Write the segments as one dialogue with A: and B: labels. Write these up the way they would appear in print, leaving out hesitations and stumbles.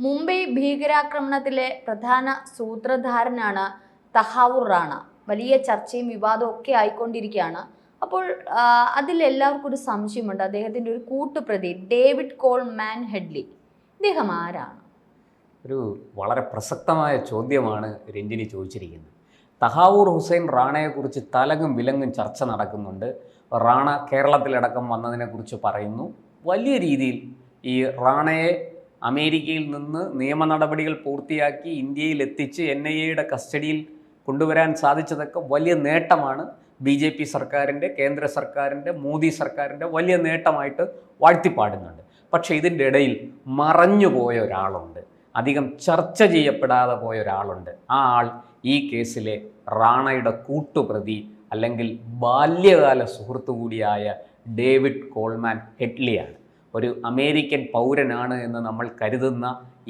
A: മുംബൈ ഭീകരാക്രമണത്തിലെ പ്രധാന സൂത്രധാരനാണ് തഹാവൂർ റാണ. വലിയ ചർച്ചയും വിവാദവും ഒക്കെ ആയിക്കൊണ്ടിരിക്കുകയാണ്. അപ്പോൾ അതിലെല്ലാവർക്കും ഒരു സംശയമുണ്ട്. അദ്ദേഹത്തിൻ്റെ ഒരു കൂട്ടുപ്രതി ഡേവിഡ് കോൾമാൻ ഹെഡ്ലി, ഇദ്ദേഹം ആരാണ്?
B: ഒരു വളരെ പ്രസക്തമായ ചോദ്യമാണ് രഞ്ജിനി ചോദിച്ചിരിക്കുന്നത്. തഹാവൂർ ഹുസൈൻ റാണയെക്കുറിച്ച് തലങ്ങും വിലങ്ങും ചർച്ച നടക്കുന്നുണ്ട്. റാണ കേരളത്തിലടക്കം വന്നതിനെക്കുറിച്ച് പറയുന്നു. വലിയ രീതിയിൽ ഈ റാണയെ അമേരിക്കയിൽ നിന്ന് നിയമ നടപടികൾ പൂർത്തിയാക്കി ഇന്ത്യയിൽ എത്തിച്ച് NIA കസ്റ്റഡിയിൽ കൊണ്ടുവരാൻ സാധിച്ചതൊക്കെ വലിയ നേട്ടമാണ്. BJP സർക്കാരിൻ്റെ, കേന്ദ്ര സർക്കാരിൻ്റെ, മോദി സർക്കാരിൻ്റെ വലിയ നേട്ടമായിട്ട് വാഴ്ത്തിപ്പാടുന്നുണ്ട്. പക്ഷേ ഇതിൻ്റെ ഇടയിൽ മറഞ്ഞുപോയ ഒരാളുണ്ട്, അധികം ചർച്ച ചെയ്യപ്പെടാതെ പോയ ഒരാളുണ്ട്. ആ ആൾ ഈ കേസിലെ റാണയുടെ കൂട്ടുപ്രതി അല്ലെങ്കിൽ ബാല്യകാല സുഹൃത്തു കൂടിയായ ഡേവിഡ് കോൾമാൻ ഹെഡ്ലിയാണ്. ഒരു അമേരിക്കൻ പൗരനാണ് എന്ന് നമ്മൾ കരുതുന്ന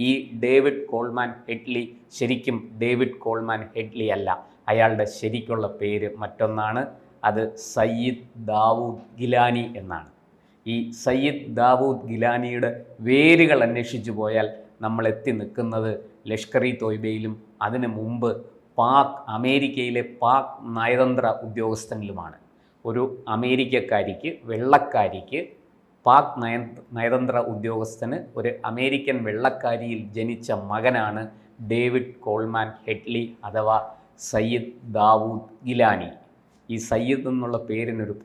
B: ഈ ഡേവിഡ് കോൾമാൻ ഹെഡ്ലി ശരിക്കും ഡേവിഡ് കോൾമാൻ ഹെഡ്ലി അല്ല. അയാളുടെ ശരിക്കുള്ള പേര് മറ്റൊന്നാണ്. അത് സയ്യിദ് ദാവൂദ് ഗിലാനി എന്നാണ്. ഈ സയ്യിദ് ദാവൂദ് ഗിലാനിയുടെ വേരുകൾ അന്വേഷിച്ചു പോയാൽ നമ്മൾ എത്തി നിൽക്കുന്നത് ലഷ്കർ-ഇ തോയ്ബയിലും അതിനു മുമ്പ് അമേരിക്കയിലെ പാക് നയതന്ത്ര ഉദ്യോഗസ്ഥനിലുമാണ്. ഒരു അമേരിക്കക്കാരിക്ക്, വെള്ളക്കാരിക്ക്, പാക് നയതന്ത്ര ഉദ്യോഗസ്ഥന് ഒരു അമേരിക്കൻ വെള്ളക്കാരിയിൽ ജനിച്ച മകനാണ് ഡേവിഡ് കോൾമാൻ ഹെഡ്ലി അഥവാ സയ്യിദ് ദാവൂദ് ഗിലാനി. ഈ സയ്യിദ് എന്നുള്ള പേരിനൊരു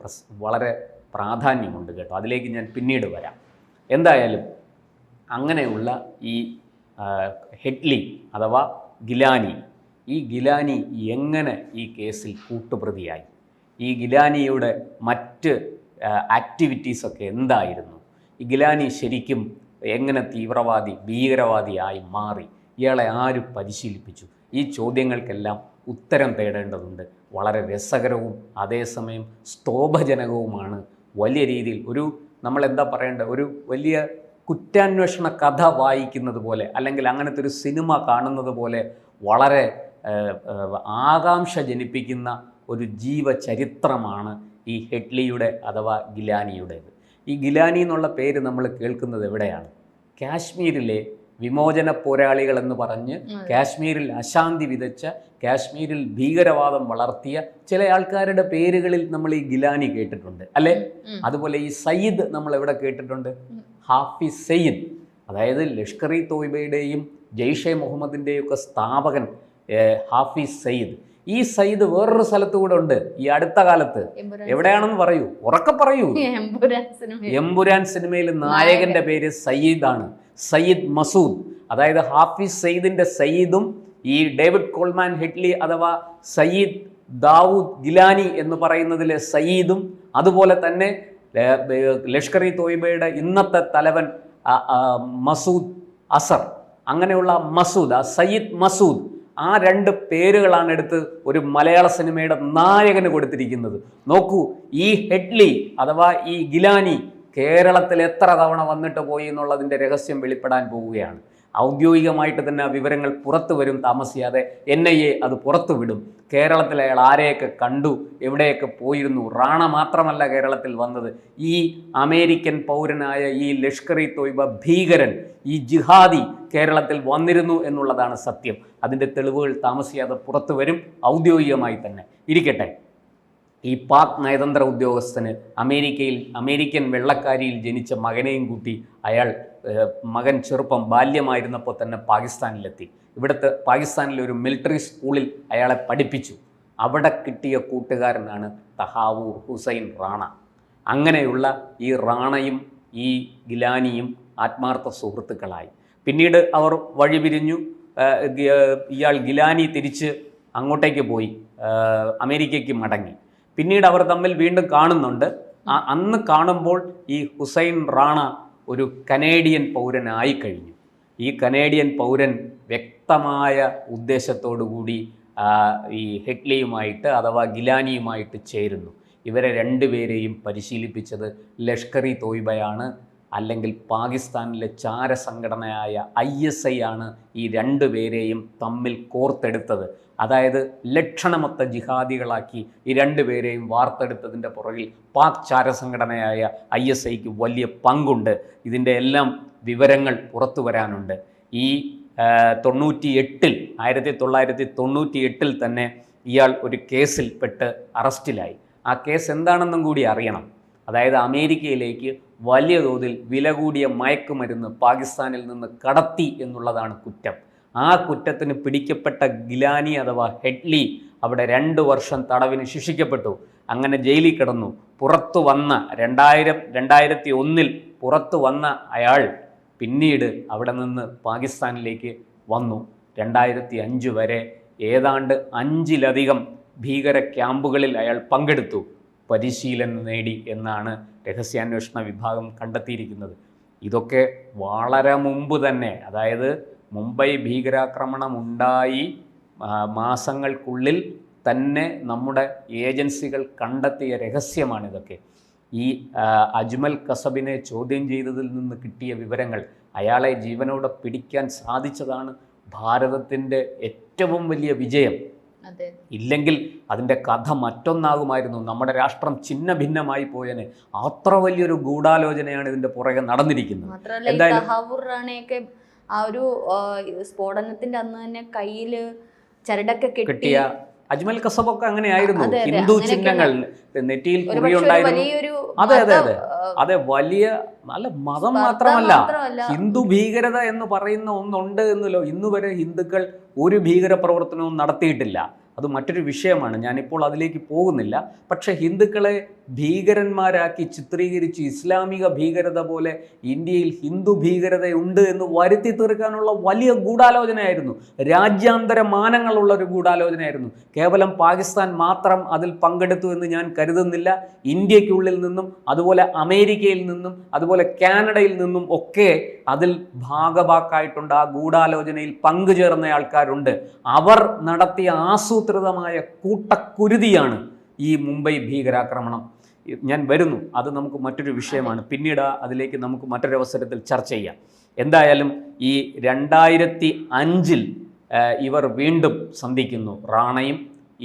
B: വളരെ പ്രാധാന്യമുണ്ട് കേട്ടോ. അതിലേക്ക് ഞാൻ പിന്നീട് വരാം. എന്തായാലും അങ്ങനെയുള്ള ഈ ഹെഡ്ലി അഥവാ ഗിലാനി, ഈ ഗിലാനി എങ്ങനെ ഈ കേസിൽ കൂട്ടുപ്രതിയായി? ഈ ഗിലാനിയുടെ മറ്റ് ആക്ടിവിറ്റീസൊക്കെ എന്തായിരുന്നു? ഈ ഗിലാനി ശരിക്കും എങ്ങനെ ഭീകരവാദിയായി മാറി? ഇയാളെ ആര് പരിശീലിപ്പിച്ചു? ഈ ചോദ്യങ്ങൾക്കെല്ലാം ഉത്തരം തേടേണ്ടതുണ്ട്. വളരെ രസകരവും അതേസമയം സ്തോഭജനകവുമാണ്. വലിയ രീതിയിൽ നമ്മളെന്താ പറയേണ്ടത്, ഒരു വലിയ കുറ്റാന്വേഷണ കഥ വായിക്കുന്നത് പോലെ അല്ലെങ്കിൽ അങ്ങനത്തെ ഒരു സിനിമ കാണുന്നത് പോലെ വളരെ ആകാംക്ഷ ജനിപ്പിക്കുന്ന ഒരു ജീവചരിത്രമാണ് ഈ ഹെഡ്ലിയുടെ അഥവാ ഗിലാനിയുടേത്. ഈ ഗിലാനി എന്നുള്ള പേര് നമ്മൾ കേൾക്കുന്നത് എവിടെയാണ്? കാശ്മീരിലെ വിമോചന പോരാളികൾ എന്ന് പറഞ്ഞ് കാശ്മീരിൽ അശാന്തി വിതച്ച, കാശ്മീരിൽ ഭീകരവാദം വളർത്തിയ ചില ആൾക്കാരുടെ പേരുകളിൽ നമ്മൾ ഈ ഗിലാനി കേട്ടിട്ടുണ്ട് അല്ലേ? അതുപോലെ ഈ സയ്യിദ് നമ്മൾ എവിടെ കേട്ടിട്ടുണ്ട്? ഹാഫിസ് സയ്യിദ്, അതായത് ലഷ്കർ-ഇ തോയ്ബയുടെയും ജെയ്ഷെ മുഹമ്മദിൻ്റെയും ഒക്കെ സ്ഥാപകൻ ഹാഫിസ് സയ്യിദ്. ഈ സയ്യിദ് വേറൊരു സ്ഥലത്ത് കൂടെ ഉണ്ട് ഈ അടുത്ത കാലത്ത്. എവിടെയാണെന്ന് പറയൂ, ഉറക്കെ പറയൂ. എമ്പുരാൻ സിനിമയിൽ നായകന്റെ പേര് സയ്യിദാണ്, സയ്യിദ് മസൂദ്. അതായത് ഹാഫിസ് സയ്യിദിന്റെ സയ്യിദും ഈ ഡേവിഡ് കോൾമാൻ ഹെഡ്ലി അഥവാ സയ്യിദ് ദാവൂദ് ഗിലാനി എന്ന് പറയുന്നതിലെ സയ്യിദും, അതുപോലെ തന്നെ ലഷ്കർ-ഇ തോയ്ബയുടെ ഇന്നത്തെ തലവൻ മസൂദ് അസർ, അങ്ങനെയുള്ള മസൂദ്, സയ്യിദ് മസൂദ്, ആ രണ്ട് പേരുകളാണ് എടുത്ത് ഒരു മലയാള സിനിമയുടെ നായകന് കൊടുത്തിരിക്കുന്നത്. നോക്കൂ, ഈ ഹെഡ്ലി അഥവാ ഈ ഗിലാനി കേരളത്തിൽ എത്ര തവണ വന്നിട്ട് പോയി എന്നുള്ളതിൻ്റെ രഹസ്യം വെളിപ്പെടാൻ പോവുകയാണ്. ഔദ്യോഗികമായിട്ട് തന്നെ ആ വിവരങ്ങൾ പുറത്തു വരും താമസിയാതെ. NIA അത് പുറത്തു വിടും. കേരളത്തിൽ അയാൾ ആരെയൊക്കെ കണ്ടു, എവിടെയൊക്കെ പോയിരുന്നു. റാണ മാത്രമല്ല കേരളത്തിൽ വന്നത്, ഈ അമേരിക്കൻ പൗരനായ ഈ ലഷ്കർ-ഇ തോയ്ബ ഭീകരൻ, ഈ ജിഹാദി കേരളത്തിൽ വന്നിരുന്നു എന്നുള്ളതാണ് സത്യം. അതിൻ്റെ തെളിവുകൾ താമസിയാതെ പുറത്തു വരും ഔദ്യോഗികമായി തന്നെ. ഇരിക്കട്ടെ, ഈ പാക് നയതന്ത്ര ഉദ്യോഗസ്ഥന് അമേരിക്കൻ വെള്ളക്കാരിയിൽ ജനിച്ച മകനെയും കൂട്ടി മകൻ ചെറുപ്പം ബാല്യമായിരുന്നപ്പോൾ തന്നെ പാകിസ്ഥാനിലെത്തി. പാകിസ്ഥാനിലെ ഒരു മിലിറ്ററി സ്കൂളിൽ അയാളെ പഠിപ്പിച്ചു. അവിടെ കിട്ടിയ കൂട്ടുകാരനാണ് തഹാവൂർ ഹുസൈൻ റാണ. അങ്ങനെയുള്ള ഈ റാണയും ഈ ഗിലാനിയും ആത്മാർത്ഥ സുഹൃത്തുക്കളായി. പിന്നീട് അവർ വഴിപിരിഞ്ഞു. ഇയാൾ ഗിലാനി തിരിച്ച് അങ്ങോട്ടേക്ക് പോയി, അമേരിക്കയ്ക്ക് മടങ്ങി. പിന്നീട് അവർ തമ്മിൽ വീണ്ടും കാണുന്നുണ്ട്. അന്ന് കാണുമ്പോൾ ഈ ഹുസൈൻ റാണ ഒരു കനേഡിയൻ പൗരനായി കഴിഞ്ഞു. ഈ കനേഡിയൻ പൗരൻ വ്യക്തമായ ഉദ്ദേശത്തോടു കൂടി ഈ ഹെഡ്ലിയുമായിട്ട് അഥവാ ഗിലാനിയുമായിട്ട് ചേരുന്നു. ഇവരെ രണ്ടുപേരെയും പരിശീലിപ്പിച്ചത് ലഷ്കർ-ഇ തോയ്ബയാണ്, അല്ലെങ്കിൽ പാകിസ്ഥാനിലെ ചാരസംഘടനയായ ISI ആണ് ഈ രണ്ടുപേരെയും തമ്മിൽ കോർത്തെടുത്തത്. അതായത് ലക്ഷണമൊത്ത ജിഹാദികളാക്കി ഈ രണ്ടുപേരെയും വാർത്തെടുത്തതിൻ്റെ പുറകിൽ പാക് ചാരസംഘടനയായ ISIക്ക് വലിയ പങ്കുണ്ട്. ഇതിൻ്റെ എല്ലാം വിവരങ്ങൾ പുറത്തു വരാനുണ്ട്. ഈ 1998 തന്നെ ഇയാൾ ഒരു കേസിൽ പെട്ട് അറസ്റ്റിലായി. ആ കേസ് എന്താണെന്നും കൂടി അറിയണം. അതായത് അമേരിക്കയിലേക്ക് വലിയ തോതിൽ വില കൂടിയ മയക്കുമരുന്ന് പാകിസ്ഥാനിൽ നിന്ന് കടത്തി എന്നുള്ളതാണ് കുറ്റം. ആ കുറ്റത്തിന് പിടിക്കപ്പെട്ട ഗിലാനി അഥവാ ഹെഡ്ലി അവിടെ 2 വർഷം തടവിന് ശിക്ഷിക്കപ്പെട്ടു. അങ്ങനെ ജയിലിൽ കിടന്നു. പുറത്തു വന്ന 2001 പുറത്തു വന്ന അയാൾ പിന്നീട് അവിടെ നിന്ന് പാകിസ്ഥാനിലേക്ക് വന്നു. 2005 വരെ ഏതാണ്ട് 5-ലധികം ഭീകര ക്യാമ്പുകളിൽ അയാൾ പങ്കെടുത്തു, പരിശീലനം നേടി എന്നാണ് രഹസ്യാന്വേഷണ വിഭാഗം കണ്ടെത്തിയിരിക്കുന്നത്. ഇതൊക്കെ വളരെ മുമ്പ് തന്നെ, അതായത് മുംബൈ ഭീകരാക്രമണം ഉണ്ടായി മാസങ്ങൾക്കുള്ളിൽ തന്നെ നമ്മുടെ ഏജൻസികൾ കണ്ടെത്തിയ രഹസ്യമാണിതൊക്കെ. ഈ അജ്മൽ കസബിനെ ചോദ്യം ചെയ്തതിൽ നിന്ന് കിട്ടിയ വിവരങ്ങൾ, അയാളെ ജീവനോടെ പിടിക്കാൻ സാധിച്ചതാണ് ഭാരതത്തിൻ്റെ ഏറ്റവും വലിയ വിജയം. ഇല്ലെങ്കിൽ അതിൻ്റെ കഥ മറ്റൊന്നാകുമായിരുന്നു. നമ്മുടെ രാഷ്ട്രം ഛിന്ന ഭിന്നമായി പോയതിന് അത്ര വലിയൊരു ഗൂഢാലോചനയാണ് ഇതിൻ്റെ പുറകെ നടന്നിരിക്കുന്നത്.
A: എന്തായാലും ആ ഒരു സ്ഫോടനത്തിന്റെ അന്ന് തന്നെ കയ്യിൽ ചരടൊക്കെ കിട്ടിയ
B: അജ്മൽ കസബൊക്കെ അങ്ങനെയായിരുന്നു. ഹിന്ദു ചിഹ്നങ്ങൾ നെറ്റിയിൽ കുറിയുണ്ടായിരുന്നു. അതെ വലിയ അല്ല, മതം മാത്രമല്ല, ഹിന്ദു ഭീകരത എന്ന് പറയുന്ന ഒന്നുണ്ട് എന്നല്ലോ. ഇന്നുവരെ ഹിന്ദുക്കൾ ഒരു ഭീകര പ്രവർത്തനവും നടത്തിയിട്ടില്ല. അത് മറ്റൊരു വിഷയമാണ്, ഞാനിപ്പോൾ അതിലേക്ക് പോകുന്നില്ല. പക്ഷേ ഹിന്ദുക്കളെ ഭീകരന്മാരാക്കി ചിത്രീകരിച്ച് ഇസ്ലാമിക ഭീകരത പോലെ ഇന്ത്യയിൽ ഹിന്ദു ഭീകരതയുണ്ട് എന്ന് വരുത്തി തീർക്കാനുള്ള വലിയ ഗൂഢാലോചനയായിരുന്നു. രാജ്യാന്തര മാനങ്ങളുള്ള ഒരു ഗൂഢാലോചനയായിരുന്നു. കേവലം പാകിസ്ഥാൻ മാത്രം അതിൽ പങ്കെടുത്തു എന്ന് ഞാൻ കരുതുന്നില്ല. ഇന്ത്യക്കുള്ളിൽ നിന്നും അതുപോലെ അമേരിക്കയിൽ നിന്നും അതുപോലെ കാനഡയിൽ നിന്നും ഒക്കെ അതിൽ ഭാഗഭാക്കായിട്ടുണ്ട്. ആ ഗൂഢാലോചനയിൽ പങ്കുചേർന്ന ആൾക്കാരുണ്ട്. അവർ നടത്തിയ ആസൂത്രിതമായ കൂട്ടക്കുരുതിയാണ് ഈ മുംബൈ ഭീകരാക്രമണം. ഞാൻ വരുന്നു, അത് നമുക്ക് മറ്റൊരു വിഷയമാണ്. പിന്നീട് അതിലേക്ക് നമുക്ക് മറ്റൊരവസരത്തിൽ ചർച്ച ചെയ്യാം. എന്തായാലും ഈ 2005 ഇവർ വീണ്ടും സന്ധിക്കുന്നു. റാണയും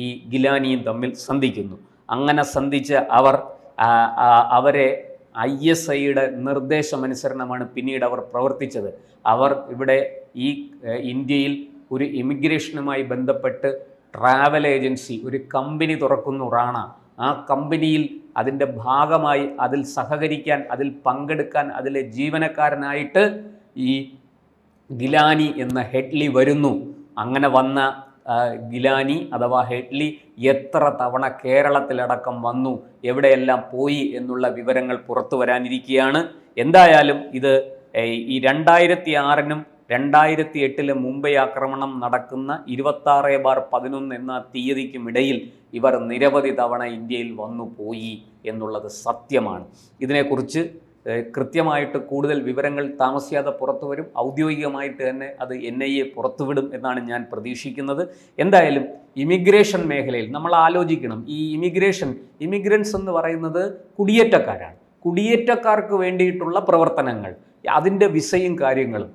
B: ഈ ഗിലാനിയും തമ്മിൽ സന്ധിക്കുന്നു. അങ്ങനെ സന്ധിച്ച് അവരെ ISIയുടെ നിർദ്ദേശമനുസരണമാണ് പിന്നീട് അവർ പ്രവർത്തിച്ചത്. അവർ ഇവിടെ ഈ ഇന്ത്യയിൽ ഒരു ഇമിഗ്രേഷനുമായി ബന്ധപ്പെട്ട് ട്രാവൽ ഏജൻസി, ഒരു കമ്പനി തുറക്കുന്നു റാണ. ആ കമ്പനിയിൽ അതിൻ്റെ ഭാഗമായി അതിൽ സഹകരിക്കാൻ, അതിൽ പങ്കെടുക്കാൻ അതിലെ ജീവനക്കാരനായിട്ട് ഈ ഗിലാനി എന്ന ഹെഡ്ലി വരുന്നു. അങ്ങനെ വന്ന ഗിലാനി അഥവാ ഹെഡ്ലി എത്ര തവണ കേരളത്തിലടക്കം വന്നു, എവിടെയെല്ലാം പോയി എന്നുള്ള വിവരങ്ങൾ പുറത്തു വരാനിരിക്കുകയാണ്. എന്തായാലും ഇത് ഈ 2006-നും 2008 മുംബൈ ആക്രമണം നടക്കുന്ന 26/11 എന്ന തീയതിക്കുമിടയിൽ ഇവർ നിരവധി തവണ ഇന്ത്യയിൽ വന്നു പോയി എന്നുള്ളത് സത്യമാണ്. ഇതിനെക്കുറിച്ച് കൃത്യമായിട്ട് കൂടുതൽ വിവരങ്ങൾ താമസിയാതെ പുറത്തു വരും. ഔദ്യോഗികമായിട്ട് തന്നെ അത് NIA പുറത്തുവിടും എന്നാണ് ഞാൻ പ്രതീക്ഷിക്കുന്നത്. എന്തായാലും ഇമിഗ്രേഷൻ മേഖലയിൽ നമ്മൾ ആലോചിക്കണം. ഈ ഇമിഗ്രൻസ് എന്ന് പറയുന്നത് കുടിയേറ്റക്കാരാണ്. കുടിയേറ്റക്കാർക്ക് വേണ്ടിയിട്ടുള്ള പ്രവർത്തനങ്ങൾ, അതിൻ്റെ വിസയും കാര്യങ്ങളും,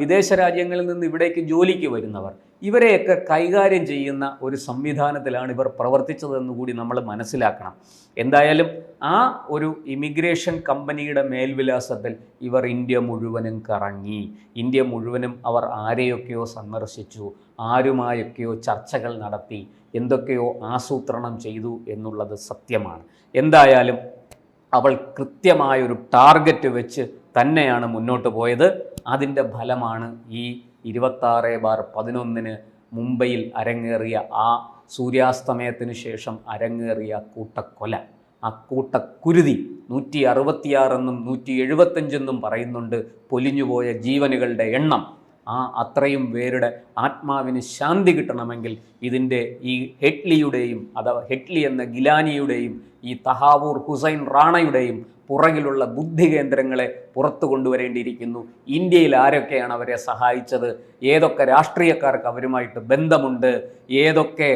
B: വിദേശ രാജ്യങ്ങളിൽ നിന്ന് ഇവിടേക്ക് ജോലിക്ക് വരുന്നവർ, ഇവരെയൊക്കെ കൈകാര്യം ചെയ്യുന്ന ഒരു സംവിധാനത്തിലാണ് ഇവർ പ്രവർത്തിച്ചതെന്ന് കൂടി നമ്മൾ മനസ്സിലാക്കണം. എന്തായാലും ആ ഒരു ഇമിഗ്രേഷൻ കമ്പനിയുടെ മേൽവിലാസത്തിൽ ഇവർ ഇന്ത്യ മുഴുവനും കറങ്ങി. ഇന്ത്യ മുഴുവനും അവർ ആരെയൊക്കെയോ സന്ദർശിച്ചു, ആരുമായൊക്കെയോ ചർച്ചകൾ നടത്തി, എന്തൊക്കെയോ ആസൂത്രണം ചെയ്തു എന്നുള്ളത് സത്യമാണ്. എന്തായാലും അവൾ കൃത്യമായൊരു ടാർഗറ്റ് വെച്ച് തന്നെയാണ് മുന്നോട്ട് പോയത്. അതിൻ്റെ ഫലമാണ് ഈ 26/11 മുംബൈയിൽ അരങ്ങേറിയ ആ സൂര്യാസ്തമയത്തിന് ശേഷം അരങ്ങേറിയ കൂട്ടക്കൊല, ആ കൂട്ടക്കുരുതി. 166 എന്നും 175 എന്നും പറയുന്നുണ്ട് പൊലിഞ്ഞുപോയ ജീവനുകളുടെ എണ്ണം. അത്രയും പേരുടെ ആത്മാവിന് ശാന്തി കിട്ടണമെങ്കിൽ ഇതിൻ്റെ ഈ ഹെഡ്ലിയുടെയും അഥവാ ഹെഡ്ലി എന്ന ഗിലാനിയുടെയും ഈ തഹാവൂർ ഹുസൈൻ റാണയുടെയും പുറകിലുള്ള ബുദ്ധി കേന്ദ്രങ്ങളെ പുറത്തു കൊണ്ടുവരേണ്ടിയിരിക്കുന്നു. ഇന്ത്യയിൽ ആരൊക്കെയാണ് അവരെ സഹായിച്ചത്, ഏതൊക്കെ രാഷ്ട്രീയക്കാർക്ക് അവരുമായിട്ട് ബന്ധമുണ്ട്, ഏതൊക്കെ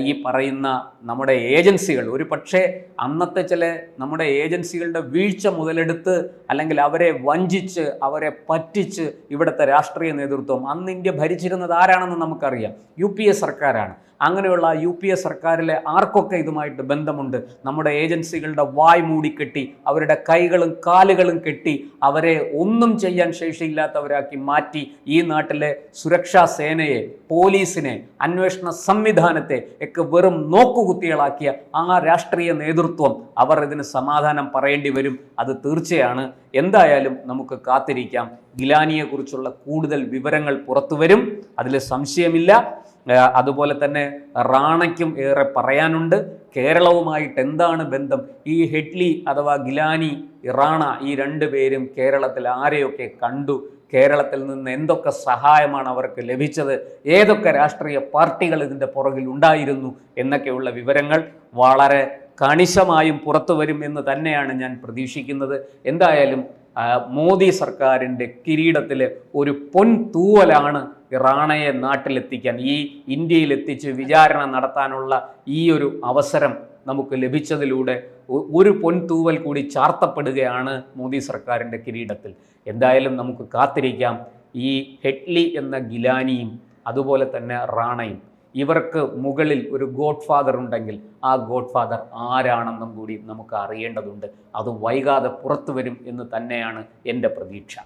B: ഈ പറയുന്ന നമ്മുടെ ഏജൻസികൾ, ഒരു പക്ഷേ അന്നത്തെ ചില നമ്മുടെ ഏജൻസികളുടെ വീഴ്ച മുതലെടുത്ത് അല്ലെങ്കിൽ അവരെ വഞ്ചിച്ച് അവരെ പറ്റിച്ച് ഇവിടുത്തെ രാഷ്ട്രീയ നേതൃത്വം, അന്ന് ഇന്ത്യ ഭരിച്ചിരുന്നത് ആരാണെന്ന് നമുക്കറിയാം, UPA സർക്കാരാണ്. അങ്ങനെയുള്ള UPA സർക്കാരിലെ ആർക്കൊക്കെ ഇതുമായിട്ട് ബന്ധമുണ്ട്, നമ്മുടെ ഏജൻസികളുടെ വായ് മൂടിക്കെട്ടി അവരുടെ കൈകളും കാലുകളും കെട്ടി അവരെ ഒന്നും ചെയ്യാൻ ശേഷിയില്ലാത്തവരാക്കി മാറ്റി ഈ നാട്ടിലെ സുരക്ഷാ സേനയെ, പോലീസിനെ, അന്വേഷണ സംവിധാനത്തെ ഒക്കെ വെറും നോക്കുകുത്തികളാക്കിയ ആ രാഷ്ട്രീയ നേതൃത്വം അവർ ഇതിന് സമാധാനം പറയേണ്ടി വരും. അത് തീർച്ചയാണ്. എന്തായാലും നമുക്ക് കാത്തിരിക്കാം. ഗിലാനിയെക്കുറിച്ചുള്ള കൂടുതൽ വിവരങ്ങൾ പുറത്തു വരും, അതിൽ സംശയമില്ല. അതുപോലെ തന്നെ റാണയ്ക്കും ഏറെ പറയാനുണ്ട്. കേരളവുമായിട്ട് എന്താണ് ബന്ധം? ഈ ഹെഡ്ലി അഥവാ ഗിലാനി, റാണ ഈ രണ്ടുപേരും കേരളത്തിൽ ആരെയൊക്കെ കണ്ടു, കേരളത്തിൽ നിന്ന് എന്തൊക്കെ സഹായമാണ് അവർക്ക് ലഭിച്ചത്, ഏതൊക്കെ രാഷ്ട്രീയ പാർട്ടികൾ ഇതിൻ്റെ പുറകിൽ ഉണ്ടായിരുന്നു എന്നൊക്കെയുള്ള വിവരങ്ങൾ വളരെ കണിശമായും പുറത്തു വരും എന്ന് തന്നെയാണ് ഞാൻ പ്രതീക്ഷിക്കുന്നത്. എന്തായാലും മോദി സർക്കാരിൻ്റെ കിരീടത്തിലെ ഒരു പൊൻതൂവലാണ് റാണയെ നാട്ടിലെത്തിക്കാൻ, ഈ ഇന്ത്യയിലെത്തിച്ച് വിചാരണ നടത്താനുള്ള ഈ ഒരു അവസരം നമുക്ക് ലഭിച്ചതിലൂടെ ഒരു പൊൻതൂവൽ കൂടി ചാർത്തപ്പെടുകയാണ് മോദി സർക്കാരിൻ്റെ കിരീടത്തിൽ. എന്തായാലും നമുക്ക് കാത്തിരിക്കാം. ഈ ഹെഡ്ലി എന്ന ഗിലാനിയും അതുപോലെ തന്നെ റാണയും, ഇവർക്ക് മുകളിൽ ഒരു ഗോഡ് ഫാദർ ഉണ്ടെങ്കിൽ ആ ഗോഡ് ഫാദർ ആരാണെന്നും കൂടി നമുക്ക് അറിയേണ്ടതുണ്ട്. അത് വൈകാതെ പുറത്തു വരും എന്ന് തന്നെയാണ് എൻ്റെ പ്രതീക്ഷ.